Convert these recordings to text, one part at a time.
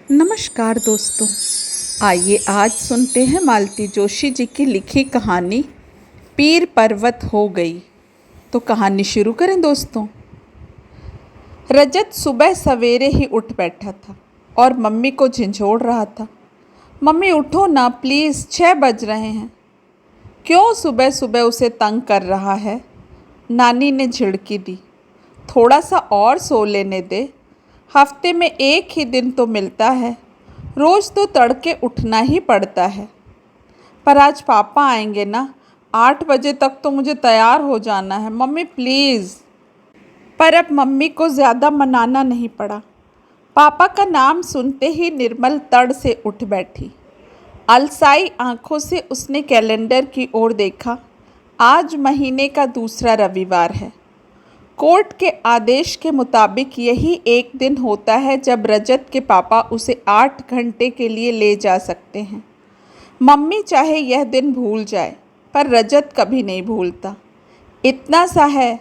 नमस्कार दोस्तों। आइए आज सुनते हैं मालती जोशी जी की लिखी कहानी पीर पर्वत हो गई। तो कहानी शुरू करें दोस्तों। रजत सुबह सवेरे ही उठ बैठा था और मम्मी को झिंझोड़ रहा था। मम्मी उठो ना प्लीज़, 6 बज रहे हैं। क्यों सुबह सुबह उसे तंग कर रहा है? नानी ने झिड़की दी। थोड़ा सा और सो लेने दे। हफ्ते में एक ही दिन तो मिलता है, रोज़ तो तड़के उठना ही पड़ता है। पर आज पापा आएंगे ना, 8 बजे तक तो मुझे तैयार हो जाना है मम्मी प्लीज़। पर अब मम्मी को ज़्यादा मनाना नहीं पड़ा। पापा का नाम सुनते ही निर्मल तड़ से उठ बैठी। अलसाई आंखों से उसने कैलेंडर की ओर देखा। आज महीने का दूसरा रविवार है। कोर्ट के आदेश के मुताबिक यही एक दिन होता है जब रजत के पापा उसे 8 घंटे के लिए ले जा सकते हैं। मम्मी चाहे यह दिन भूल जाए, पर रजत कभी नहीं भूलता। इतना सा है,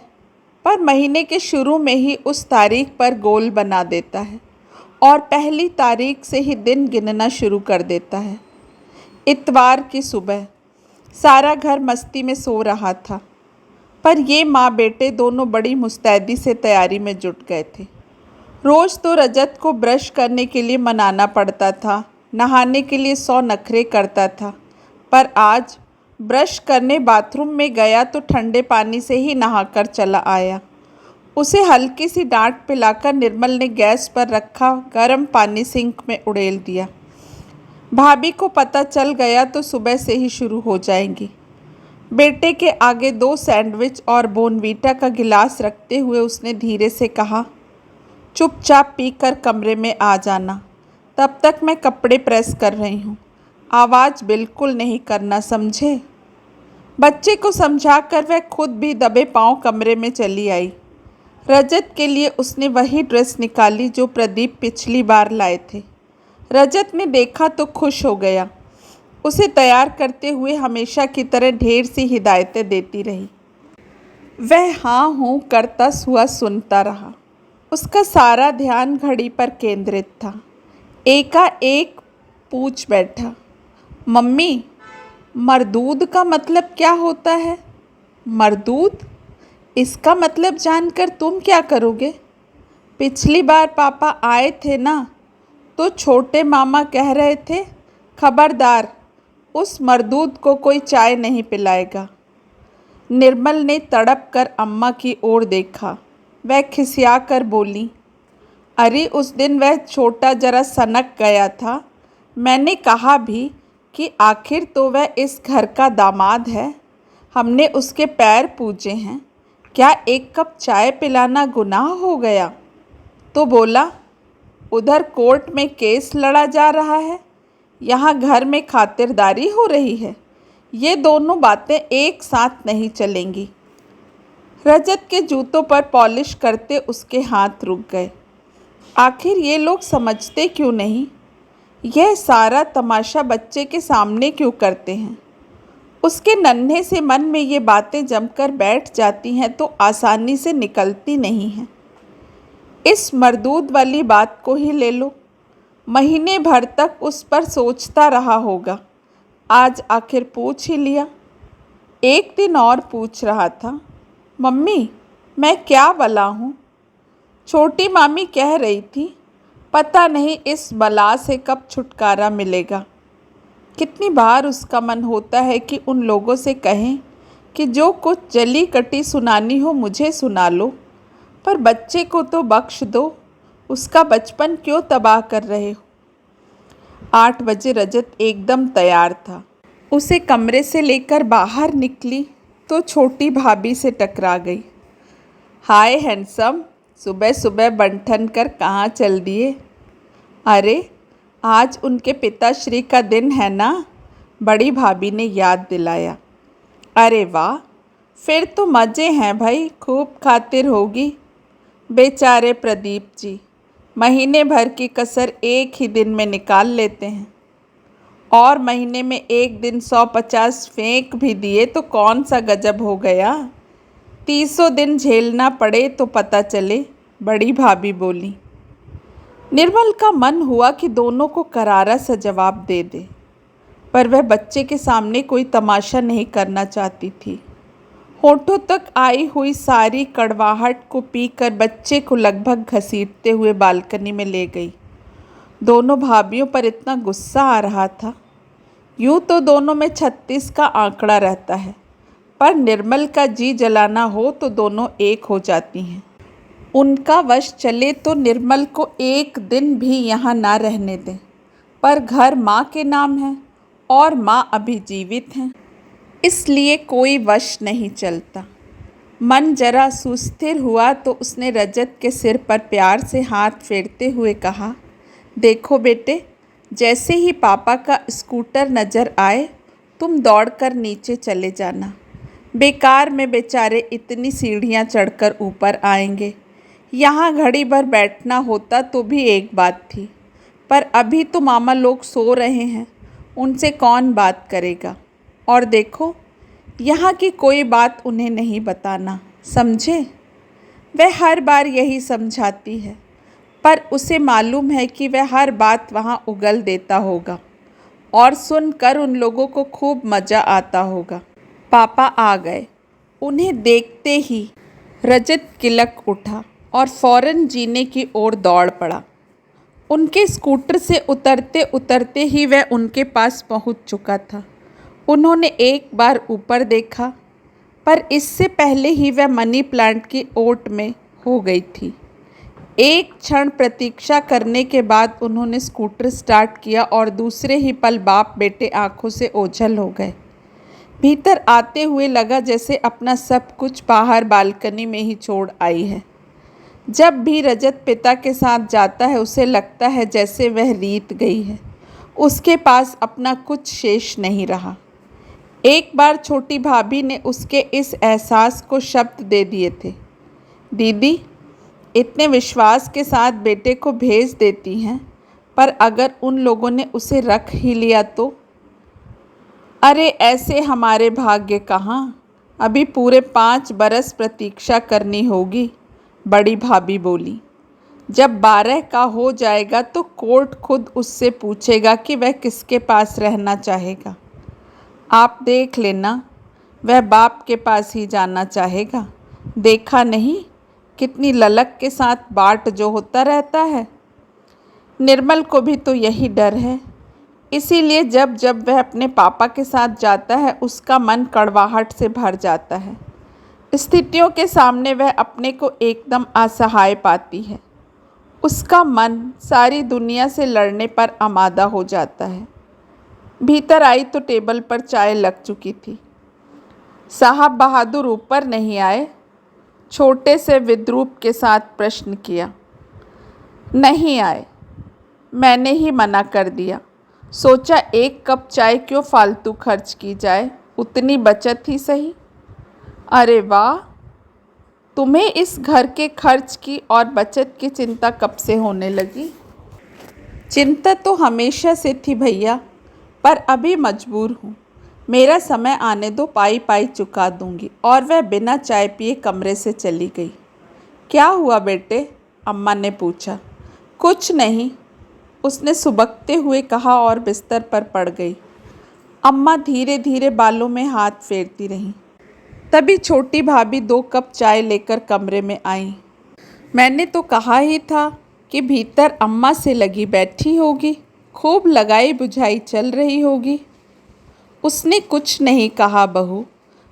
पर महीने के शुरू में ही उस तारीख पर गोल बना देता है और पहली तारीख से ही दिन गिनना शुरू कर देता है। इतवार की सुबह सारा घर मस्ती में सो रहा था, पर ये माँ बेटे दोनों बड़ी मुस्तैदी से तैयारी में जुट गए थे। रोज़ तो रजत को ब्रश करने के लिए मनाना पड़ता था, नहाने के लिए 100 नखरे करता था, पर आज ब्रश करने बाथरूम में गया तो ठंडे पानी से ही नहाकर चला आया। उसे हल्की सी डांट पिलाकर निर्मल ने गैस पर रखा गर्म पानी सिंक में उड़ेल दिया। भाभी को पता चल गया तो सुबह से ही शुरू हो जाएंगी। बेटे के आगे 2 सैंडविच और बोनवीटा का गिलास रखते हुए उसने धीरे से कहा, चुपचाप पीकर कमरे में आ जाना, तब तक मैं कपड़े प्रेस कर रही हूँ। आवाज़ बिल्कुल नहीं करना, समझे? बच्चे को समझाकर वह खुद भी दबे पांव कमरे में चली आई। रजत के लिए उसने वही ड्रेस निकाली जो प्रदीप पिछली बार लाए थे। रजत ने देखा तो खुश हो गया। उसे तैयार करते हुए हमेशा की तरह ढेर सी हिदायतें देती रही। वह हाँ हूँ करता हुआ सुनता रहा। उसका सारा ध्यान घड़ी पर केंद्रित था। एकाएक पूछ बैठा, मम्मी, मरदूद का मतलब क्या होता है? मरदूद? इसका मतलब जानकर तुम क्या करोगे? पिछली बार पापा आए थे ना, तो छोटे मामा कह रहे थे, खबरदार, उस मरदूद को कोई चाय नहीं पिलाएगा। निर्मल ने तड़प कर अम्मा की ओर देखा। वह खिसिया कर बोली, अरे उस दिन वह छोटा जरा सनक गया था। मैंने कहा भी कि आखिर तो वह इस घर का दामाद है, हमने उसके पैर पूजे हैं, क्या 1 कप चाय पिलाना गुनाह हो गया? तो बोला, उधर कोर्ट में केस लड़ा जा रहा है, यहाँ घर में खातिरदारी हो रही है। ये दोनों बातें एक साथ नहीं चलेंगी। रजत के जूतों पर पॉलिश करते उसके हाथ रुक गए। आखिर ये लोग समझते क्यों नहीं? यह सारा तमाशा बच्चे के सामने क्यों करते हैं? उसके नन्हे से मन में ये बातें जमकर बैठ जाती हैं तो आसानी से निकलती नहीं हैं। इस मरदूद वाली बात को ही ले लो। महीने भर तक उस पर सोचता रहा होगा, आज आखिर पूछ ही लिया। एक दिन और पूछ रहा था, मम्मी, मैं क्या बला हूँ? छोटी मामी कह रही थी, पता नहीं इस बला से कब छुटकारा मिलेगा। कितनी बार उसका मन होता है कि उन लोगों से कहें कि जो कुछ जली कटी सुनानी हो मुझे सुना लो, पर बच्चे को तो बख्श दो, उसका बचपन क्यों तबाह कर रहे हो? 8 बजे रजत एकदम तैयार था। उसे कमरे से लेकर बाहर निकली तो छोटी भाभी से टकरा गई। हाय हैंडसम, सुबह सुबह बंठन कर कहाँ चल दिए? अरे आज उनके पिताश्री का दिन है ना, बड़ी भाभी ने याद दिलाया। अरे वाह, फिर तो मज़े हैं भाई, खूब खातिर होगी। बेचारे प्रदीप जी महीने भर की कसर एक ही दिन में निकाल लेते हैं, और महीने में एक दिन 150 फेंक भी दिए तो कौन सा गजब हो गया। 30 दिन झेलना पड़े तो पता चले, बड़ी भाभी बोली। निर्मल का मन हुआ कि दोनों को करारा सा जवाब दे दे, पर वह बच्चे के सामने कोई तमाशा नहीं करना चाहती थी। होठों तक आई हुई सारी कड़वाहट को पीकर बच्चे को लगभग घसीटते हुए बालकनी में ले गई। दोनों भाभियों पर इतना गुस्सा आ रहा था। यूँ तो दोनों में 36 का आंकड़ा रहता है, पर निर्मल का जी जलाना हो तो दोनों एक हो जाती हैं। उनका वश चले तो निर्मल को एक दिन भी यहाँ ना रहने दें, पर घर माँ के नाम है और माँ अभी जीवित हैं, इसलिए कोई वश नहीं चलता। मन जरा सुस्थिर हुआ तो उसने रजत के सिर पर प्यार से हाथ फेरते हुए कहा, देखो बेटे, जैसे ही पापा का स्कूटर नज़र आए तुम दौड़कर नीचे चले जाना। बेकार में बेचारे इतनी सीढ़ियाँ चढ़कर ऊपर आएंगे। यहाँ घड़ी भर बैठना होता तो भी एक बात थी, पर अभी तो मामा लोग सो रहे हैं, उनसे कौन बात करेगा। और देखो, यहाँ की कोई बात उन्हें नहीं बताना, समझे। वह हर बार यही समझाती है, पर उसे मालूम है कि वह हर बात वहाँ उगल देता होगा और सुनकर उन लोगों को खूब मज़ा आता होगा। पापा आ गए। उन्हें देखते ही रजत किलक उठा और फौरन जीने की ओर दौड़ पड़ा। उनके स्कूटर से उतरते उतरते ही वह उनके पास पहुंच चुका था। उन्होंने एक बार ऊपर देखा, पर इससे पहले ही वह मनी प्लांट की ओट में हो गई थी। एक क्षण प्रतीक्षा करने के बाद उन्होंने स्कूटर स्टार्ट किया और दूसरे ही पल बाप बेटे आंखों से ओझल हो गए। भीतर आते हुए लगा जैसे अपना सब कुछ बाहर बालकनी में ही छोड़ आई है। जब भी रजत पिता के साथ जाता है उसे लगता है जैसे वह रीत गई है, उसके पास अपना कुछ शेष नहीं रहा। एक बार छोटी भाभी ने उसके इस एहसास को शब्द दे दिए थे, दीदी इतने विश्वास के साथ बेटे को भेज देती हैं, पर अगर उन लोगों ने उसे रख ही लिया तो। अरे ऐसे हमारे भाग्य कहाँ, अभी पूरे 5 बरस प्रतीक्षा करनी होगी, बड़ी भाभी बोली। जब 12 का हो जाएगा तो कोर्ट खुद उससे पूछेगा कि वह किसके पास रहना चाहेगा। आप देख लेना, वह बाप के पास ही जाना चाहेगा। देखा नहीं कितनी ललक के साथ बाट जो होता रहता है। निर्मल को भी तो यही डर है, इसीलिए जब जब वह अपने पापा के साथ जाता है उसका मन कड़वाहट से भर जाता है। स्थितियों के सामने वह अपने को एकदम असहाय पाती है। उसका मन सारी दुनिया से लड़ने पर आमादा हो जाता है। भीतर आई तो टेबल पर चाय लग चुकी थी। साहब बहादुर ऊपर नहीं आए? छोटे से विद्रूप के साथ प्रश्न किया। नहीं आए, मैंने ही मना कर दिया। सोचा एक कप चाय क्यों फालतू खर्च की जाए, उतनी बचत ही सही। अरे वाह, तुम्हें इस घर के खर्च की और बचत की चिंता कब से होने लगी? चिंता तो हमेशा से थी भैया, पर अभी मजबूर हूँ। मेरा समय आने दो, पाई पाई चुका दूंगी। और वह बिना चाय पिए कमरे से चली गई। क्या हुआ बेटे? अम्मा ने पूछा। कुछ नहीं, उसने सुबकते हुए कहा और बिस्तर पर पड़ गई। अम्मा धीरे धीरे बालों में हाथ फेरती रहीं। तभी छोटी भाभी 2 कप चाय लेकर कमरे में आई। मैंने तो कहा ही था कि भीतर अम्मा से लगी बैठी होगी, खूब लगाई बुझाई चल रही होगी। उसने कुछ नहीं कहा बहू,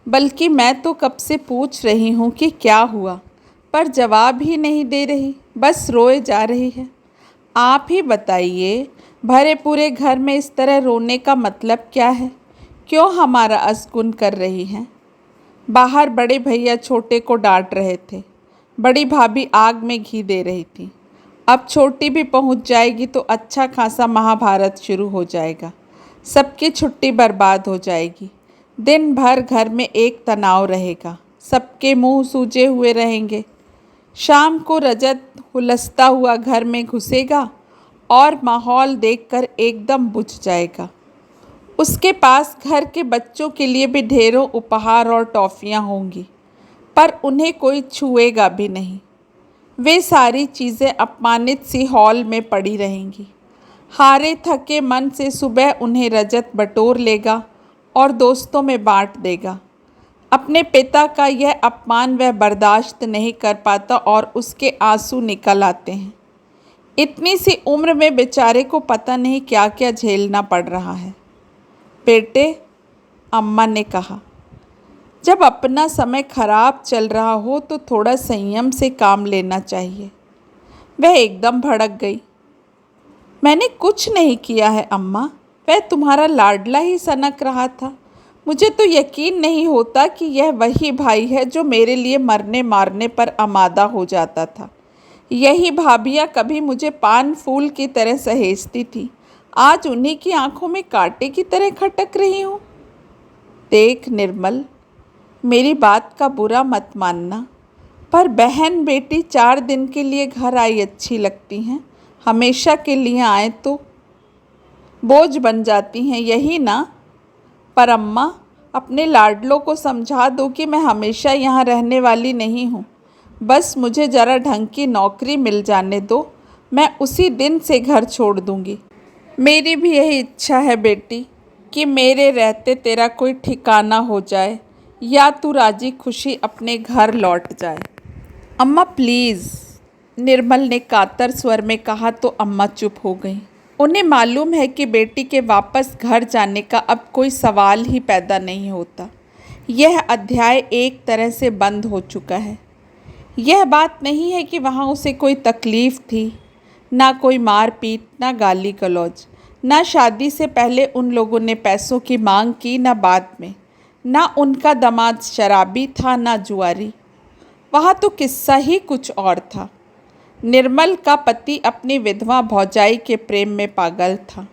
बल्कि मैं तो कब से पूछ रही हूँ कि क्या हुआ, पर जवाब ही नहीं दे रही, बस रोए जा रही है। आप ही बताइए, भरे पूरे घर में इस तरह रोने का मतलब क्या है? क्यों हमारा असगुन कर रही हैं? बाहर बड़े भैया छोटे को डांट रहे थे, बड़ी भाभी आग में घी दे रही थी। अब छोटी भी पहुंच जाएगी तो अच्छा खासा महाभारत शुरू हो जाएगा। सबकी छुट्टी बर्बाद हो जाएगी। दिन भर घर में एक तनाव रहेगा, सबके मुंह सूजे हुए रहेंगे। शाम को रजत हुलसता हुआ घर में घुसेगा और माहौल देखकर एकदम बुझ जाएगा। उसके पास घर के बच्चों के लिए भी ढेरों उपहार और टॉफ़ियाँ होंगी, पर उन्हें कोई छुएगा भी नहीं। वे सारी चीज़ें अपमानित सी हॉल में पड़ी रहेंगी। हारे थके मन से सुबह उन्हें रजत बटोर लेगा और दोस्तों में बांट देगा। अपने पिता का यह अपमान वह बर्दाश्त नहीं कर पाता और उसके आंसू निकल आते हैं। इतनी सी उम्र में बेचारे को पता नहीं क्या क्या झेलना पड़ रहा है। बेटे, अम्मा ने कहा, जब अपना समय खराब चल रहा हो तो थोड़ा संयम से काम लेना चाहिए। वह एकदम भड़क गई। मैंने कुछ नहीं किया है अम्मा, वह तुम्हारा लाडला ही सनक रहा था। मुझे तो यकीन नहीं होता कि यह वही भाई है जो मेरे लिए मरने मारने पर आमादा हो जाता था। यही भाभियाँ कभी मुझे पान फूल की तरह सहेजती थी, आज उन्हीं की आंखों में कांटे की तरह खटक रही हूँ। देख निर्मल, मेरी बात का बुरा मत मानना, पर बहन बेटी 4 दिन के लिए घर आई अच्छी लगती हैं, हमेशा के लिए आए तो बोझ बन जाती हैं, यही ना। पर अम्मा, अपने लाडलों को समझा दो कि मैं हमेशा यहाँ रहने वाली नहीं हूँ। बस मुझे ज़रा ढंग की नौकरी मिल जाने दो, मैं उसी दिन से घर छोड़ दूँगी। मेरी भी यही इच्छा है बेटी कि मेरे रहते तेरा कोई ठिकाना हो जाए या तू राजी खुशी अपने घर लौट जाए। अम्मा प्लीज़, निर्मल ने कातर स्वर में कहा तो अम्मा चुप हो गई। उन्हें मालूम है कि बेटी के वापस घर जाने का अब कोई सवाल ही पैदा नहीं होता। यह अध्याय एक तरह से बंद हो चुका है। यह बात नहीं है कि वहाँ उसे कोई तकलीफ़ थी, ना कोई मारपीट, ना गाली गलौज, ना शादी से पहले उन लोगों ने पैसों की मांग की, ना बाद में, ना उनका दामाद शराबी था, ना जुआरी। वहाँ तो किस्सा ही कुछ और था। निर्मल का पति अपनी विधवा भौजाई के प्रेम में पागल था।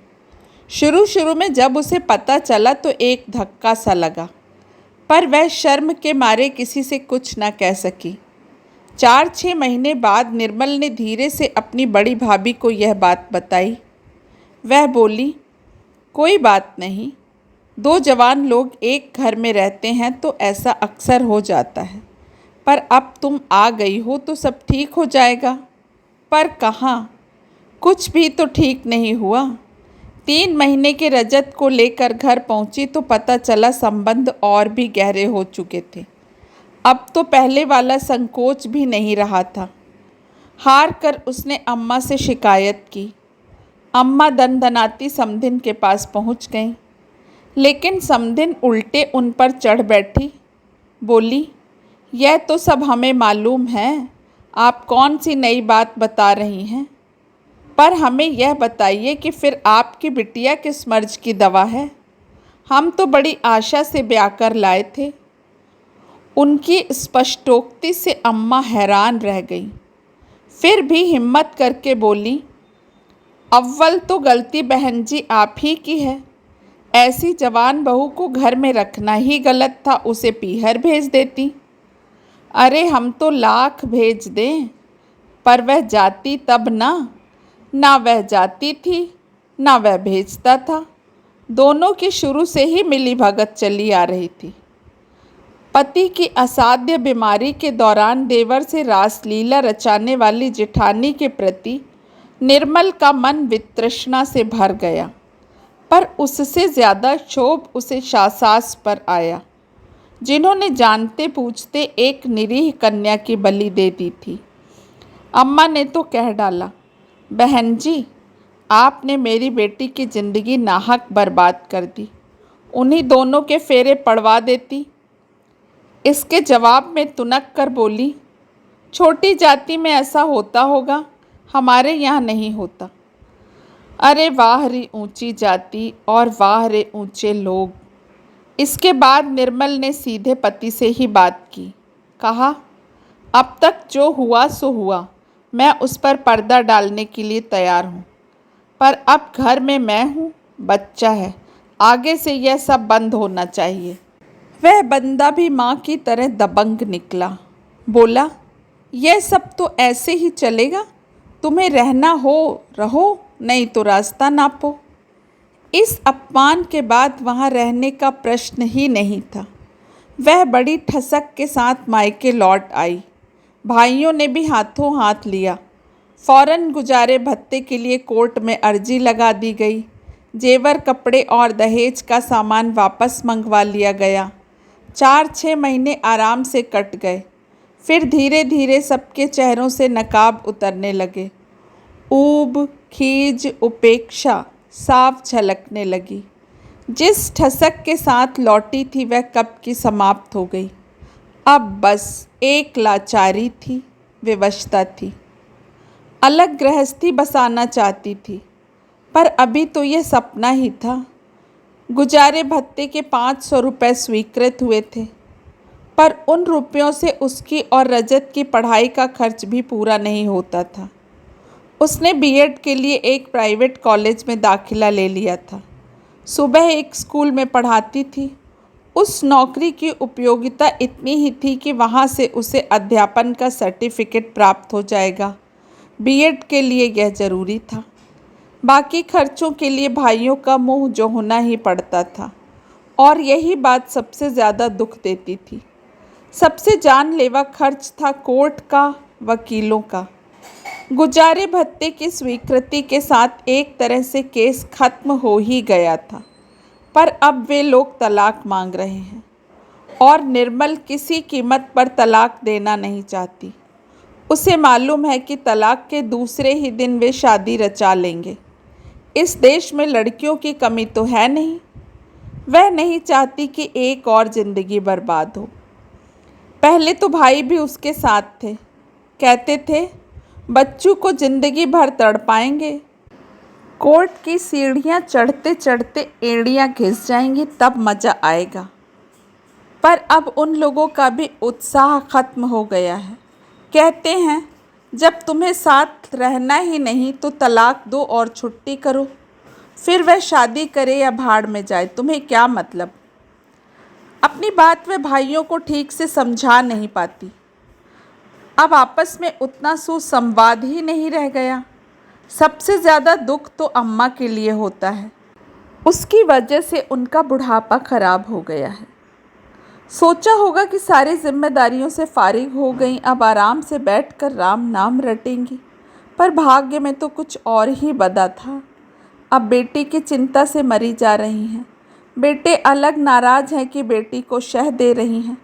शुरू शुरू में जब उसे पता चला तो एक धक्का सा लगा, पर वह शर्म के मारे किसी से कुछ न कह सकी। 4-6 महीने बाद निर्मल ने धीरे से अपनी बड़ी भाभी को यह बात बताई। वह बोली, कोई बात नहीं, 2 जवान लोग एक घर में रहते हैं तो ऐसा अक्सर हो जाता है, पर अब तुम आ गई हो तो सब ठीक हो जाएगा। पर कहाँ, कुछ भी तो ठीक नहीं हुआ। 3 महीने के रजत को लेकर घर पहुंची तो पता चला संबंध और भी गहरे हो चुके थे। अब तो पहले वाला संकोच भी नहीं रहा था। हार कर उसने अम्मा से शिकायत की। अम्मा दनदनाती समधिन के पास पहुंच गईं, लेकिन समधिन उल्टे उन पर चढ़ बैठी। बोली, यह तो सब हमें मालूम है, आप कौन सी नई बात बता रही हैं, पर हमें यह बताइए कि फिर आपकी बिटिया किस मर्ज की दवा है। हम तो बड़ी आशा से ब्याह कर लाए थे। उनकी स्पष्टोक्ति से अम्मा हैरान रह गई, फिर भी हिम्मत करके बोली, अव्वल तो गलती बहन जी आप ही की है। ऐसी जवान बहू को घर में रखना ही गलत था, उसे पीहर भेज देती। अरे हम तो लाख भेज दें, पर वह जाती तब ना वह जाती थी, ना वह भेजता था। दोनों की शुरू से ही मिली भगत चली आ रही थी। पति की असाध्य बीमारी के दौरान देवर से रासलीला रचाने वाली जेठानी के प्रति निर्मल का मन वितृष्णा से भर गया, पर उससे ज़्यादा क्षोभ उसे सास पर आया, जिन्होंने जानते पूछते एक निरीह कन्या की बलि दे दी थी। अम्मा ने तो कह डाला, बहन जी, आपने मेरी बेटी की ज़िंदगी नाहक बर्बाद कर दी, उन्हीं दोनों के फेरे पड़वा देती। इसके जवाब में तुनक कर बोली, छोटी जाति में ऐसा होता होगा, हमारे यहाँ नहीं होता। अरे वाह रे ऊंची जाति और वाह रे ऊंचे लोग। इसके बाद निर्मल ने सीधे पति से ही बात की। कहा, अब तक जो हुआ सो हुआ, मैं उस पर पर्दा डालने के लिए तैयार हूँ, पर अब घर में मैं हूँ, बच्चा है, आगे से यह सब बंद होना चाहिए। वह बंदा भी माँ की तरह दबंग निकला। बोला, यह सब तो ऐसे ही चलेगा, तुम्हें रहना हो रहो, नहीं तो रास्ता नापो। इस अपमान के बाद वहाँ रहने का प्रश्न ही नहीं था। वह बड़ी ठसक के साथ मायके लौट आई। भाइयों ने भी हाथों हाथ लिया। फौरन गुजारे भत्ते के लिए कोर्ट में अर्जी लगा दी गई। जेवर, कपड़े और दहेज का सामान वापस मंगवा लिया गया। 4-6 महीने आराम से कट गए। फिर धीरे धीरे सबके चेहरों से नकाब उतरने लगे। ऊब, खीज, उपेक्षा साफ झलकने लगी। जिस ठसक के साथ लौटी थी वह कब की समाप्त हो गई। अब बस एक लाचारी थी, विवशता थी। अलग गृहस्थी बसाना चाहती थी, पर अभी तो यह सपना ही था। गुजारे भत्ते के 500 रुपये स्वीकृत हुए थे, पर उन रुपयों से उसकी और रजत की पढ़ाई का खर्च भी पूरा नहीं होता था। उसने बीएड के लिए एक प्राइवेट कॉलेज में दाखिला ले लिया था। सुबह एक स्कूल में पढ़ाती थी। उस नौकरी की उपयोगिता इतनी ही थी कि वहाँ से उसे अध्यापन का सर्टिफिकेट प्राप्त हो जाएगा। बीएड के लिए यह ज़रूरी था। बाकी खर्चों के लिए भाइयों का मुंह जो होना ही पड़ता था, और यही बात सबसे ज़्यादा दुख देती थी। सबसे जानलेवा खर्च था कोर्ट का, वकीलों का। गुजारे भत्ते की स्वीकृति के साथ एक तरह से केस खत्म हो ही गया था, पर अब वे लोग तलाक मांग रहे हैं और निर्मल किसी कीमत पर तलाक देना नहीं चाहती। उसे मालूम है कि तलाक के दूसरे ही दिन वे शादी रचा लेंगे। इस देश में लड़कियों की कमी तो है नहीं। वह नहीं चाहती कि एक और ज़िंदगी बर्बाद हो। पहले तो भाई भी उसके साथ थे। कहते थे बच्चों को ज़िंदगी भर तड़पाएंगे, कोर्ट की सीढ़ियाँ चढ़ते चढ़ते एड़ियाँ घिस जाएंगी, तब मज़ा आएगा। पर अब उन लोगों का भी उत्साह खत्म हो गया है। कहते हैं जब तुम्हें साथ रहना ही नहीं तो तलाक दो और छुट्टी करो। फिर वह शादी करे या भाड़ में जाए, तुम्हें क्या मतलब। अपनी बात वह भाइयों को ठीक से समझा नहीं पाती। अब आपस में उतना सुसंवाद ही नहीं रह गया। सबसे ज़्यादा दुख तो अम्मा के लिए होता है। उसकी वजह से उनका बुढ़ापा खराब हो गया है। सोचा होगा कि सारी जिम्मेदारियों से फारिग हो गई, अब आराम से बैठकर राम नाम रटेंगी, पर भाग्य में तो कुछ और ही बदा था। अब बेटी की चिंता से मरी जा रही हैं। बेटे अलग नाराज़ हैं कि बेटी को शह दे रही हैं।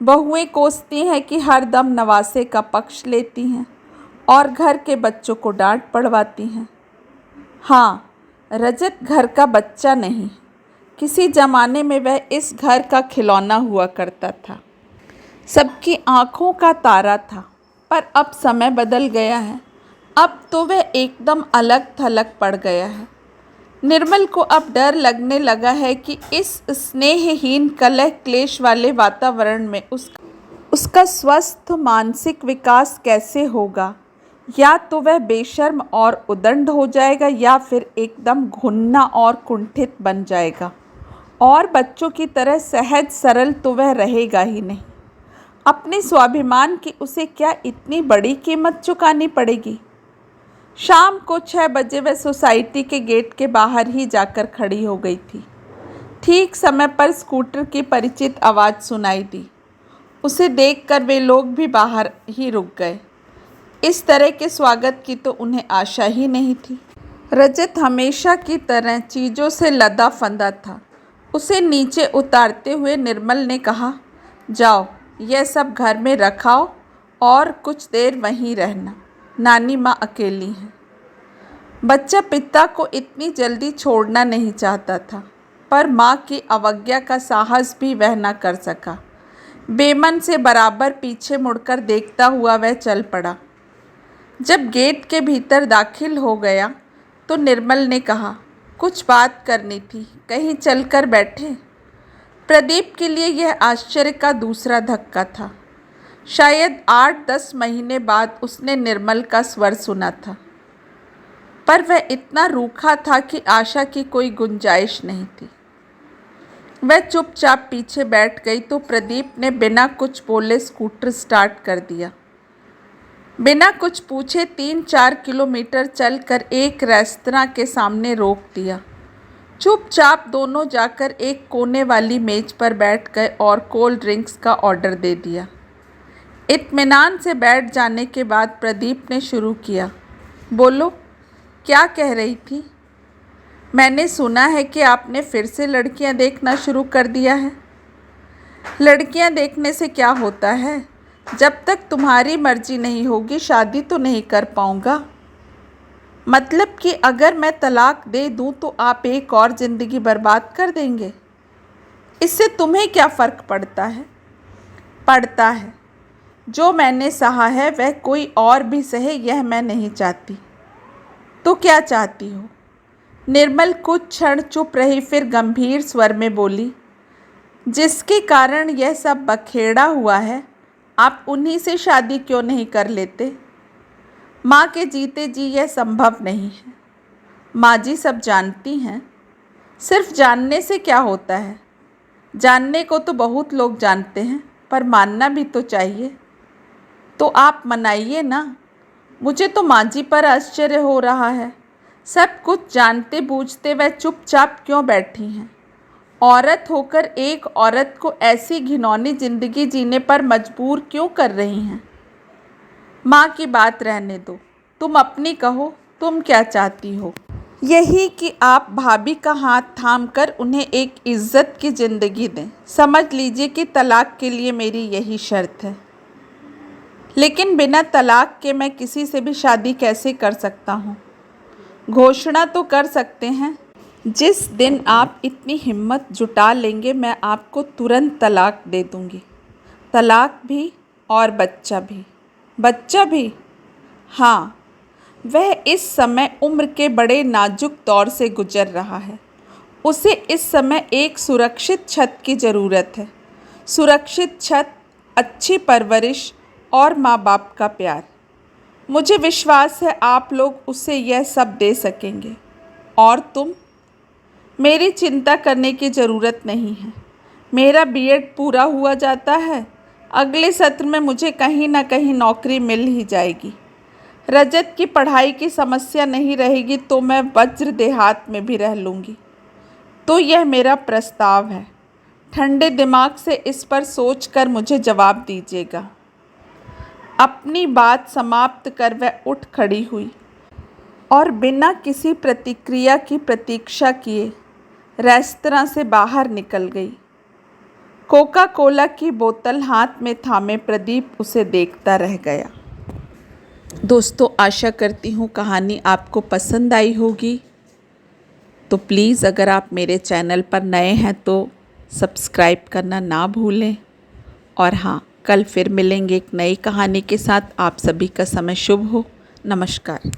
बहुएं कोसती हैं कि हर दम नवासे का पक्ष लेती हैं और घर के बच्चों को डांट पड़वाती हैं। हाँ, रजत घर का बच्चा नहीं, किसी ज़माने में वह इस घर का खिलौना हुआ करता था, सबकी आँखों का तारा था। पर अब समय बदल गया है। अब तो वह एकदम अलग थलग पड़ गया है। निर्मल को अब डर लगने लगा है कि इस स्नेहहीन, कलह क्लेश वाले वातावरण में उसका स्वस्थ मानसिक विकास कैसे होगा। या तो वह बेशर्म और उदंड हो जाएगा, या फिर एकदम घुन्ना और कुंठित बन जाएगा, और बच्चों की तरह सहज सरल तो वह रहेगा ही नहीं। अपने स्वाभिमान की उसे क्या इतनी बड़ी कीमत चुकानी पड़ेगी। शाम को 6 बजे वह सोसाइटी के गेट के बाहर ही जाकर खड़ी हो गई थी। ठीक समय पर स्कूटर की परिचित आवाज़ सुनाई दी। उसे देखकर वे लोग भी बाहर ही रुक गए। इस तरह के स्वागत की तो उन्हें आशा ही नहीं थी। रजत हमेशा की तरह चीज़ों से लदा फंदा था। उसे नीचे उतारते हुए निर्मल ने कहा, जाओ यह सब घर में रखाओ और कुछ देर वहीं रहना, नानी माँ अकेली हैं। बच्चा पिता को इतनी जल्दी छोड़ना नहीं चाहता था, पर माँ की अवज्ञा का साहस भी वह न कर सका। बेमन से बराबर पीछे मुड़कर देखता हुआ वह चल पड़ा। जब गेट के भीतर दाखिल हो गया तो निर्मल ने कहा, कुछ बात करनी थी, कहीं चलकर बैठे। प्रदीप के लिए यह आश्चर्य का दूसरा धक्का था। शायद 8-10 महीने बाद उसने निर्मल का स्वर सुना था, पर वह इतना रूखा था कि आशा की कोई गुंजाइश नहीं थी। वह चुपचाप पीछे बैठ गई तो प्रदीप ने बिना कुछ बोले स्कूटर स्टार्ट कर दिया। बिना कुछ पूछे 3-4 किलोमीटर चलकर एक रेस्तरां के सामने रोक दिया। चुपचाप दोनों जाकर एक कोने वाली मेज पर बैठ गए और कोल्ड ड्रिंक्स का ऑर्डर दे दिया। इत्मीनान से बैठ जाने के बाद प्रदीप ने शुरू किया, बोलो, क्या कह रही थी? मैंने सुना है कि आपने फिर से लड़कियां देखना शुरू कर दिया है। लड़कियां देखने से क्या होता है? जब तक तुम्हारी मर्जी नहीं होगी शादी तो नहीं कर पाऊँगा। मतलब कि अगर मैं तलाक दे दूँ तो आप एक और ज़िंदगी बर्बाद कर देंगे। इससे तुम्हें क्या फ़र्क पड़ता है? पड़ता है। जो मैंने सहा है वह कोई और भी सहे, यह मैं नहीं चाहती। तो क्या चाहती हो? निर्मल कुछ क्षण चुप रही, फिर गंभीर स्वर में बोली, जिसके कारण यह सब बखेड़ा हुआ है, आप उन्हीं से शादी क्यों नहीं कर लेते? माँ के जीते जी यह संभव नहीं है। माँ जी सब जानती हैं। सिर्फ जानने से क्या होता है? जानने को तो बहुत लोग जानते हैं, पर मानना भी तो चाहिए। तो आप मनाइए ना। मुझे तो माँ जी पर आश्चर्य हो रहा है। सब कुछ जानते बूझते वह चुपचाप क्यों बैठी हैं? औरत होकर एक औरत को ऐसी घिनौनी ज़िंदगी जीने पर मजबूर क्यों कर रही हैं? माँ की बात रहने दो, तुम अपनी कहो, तुम क्या चाहती हो? यही कि आप भाभी का हाथ थामकर उन्हें एक इज्जत की ज़िंदगी दें। समझ लीजिए कि तलाक के लिए मेरी यही शर्त है। लेकिन बिना तलाक के मैं किसी से भी शादी कैसे कर सकता हूँ? घोषणा तो कर सकते हैं। जिस दिन आप इतनी हिम्मत जुटा लेंगे मैं आपको तुरंत तलाक दे दूँगी। तलाक भी और बच्चा भी। बच्चा भी? हाँ, वह इस समय उम्र के बड़े नाजुक दौर से गुजर रहा है। उसे इस समय एक सुरक्षित छत की ज़रूरत है। सुरक्षित छत, अच्छी परवरिश और माँ बाप का प्यार। मुझे विश्वास है आप लोग उसे यह सब दे सकेंगे। और तुम? मेरी चिंता करने की ज़रूरत नहीं है। मेरा बीएड पूरा हुआ जाता है। अगले सत्र में मुझे कहीं ना कहीं नौकरी मिल ही जाएगी। रजत की पढ़ाई की समस्या नहीं रहेगी तो मैं वज्र देहात में भी रह लूँगी। तो यह मेरा प्रस्ताव है। ठंडे दिमाग से इस पर सोचकर मुझे जवाब दीजिएगा। अपनी बात समाप्त कर वह उठ खड़ी हुई और बिना किसी प्रतिक्रिया की प्रतीक्षा किए रेस्तरां से बाहर निकल गई। कोका कोला की बोतल हाथ में थामे प्रदीप उसे देखता रह गया। दोस्तों, आशा करती हूँ कहानी आपको पसंद आई होगी। तो प्लीज़ अगर आप मेरे चैनल पर नए हैं तो सब्सक्राइब करना ना भूलें। और हाँ, कल फिर मिलेंगे एक नई कहानी के साथ। आप सभी का समय शुभ हो। नमस्कार।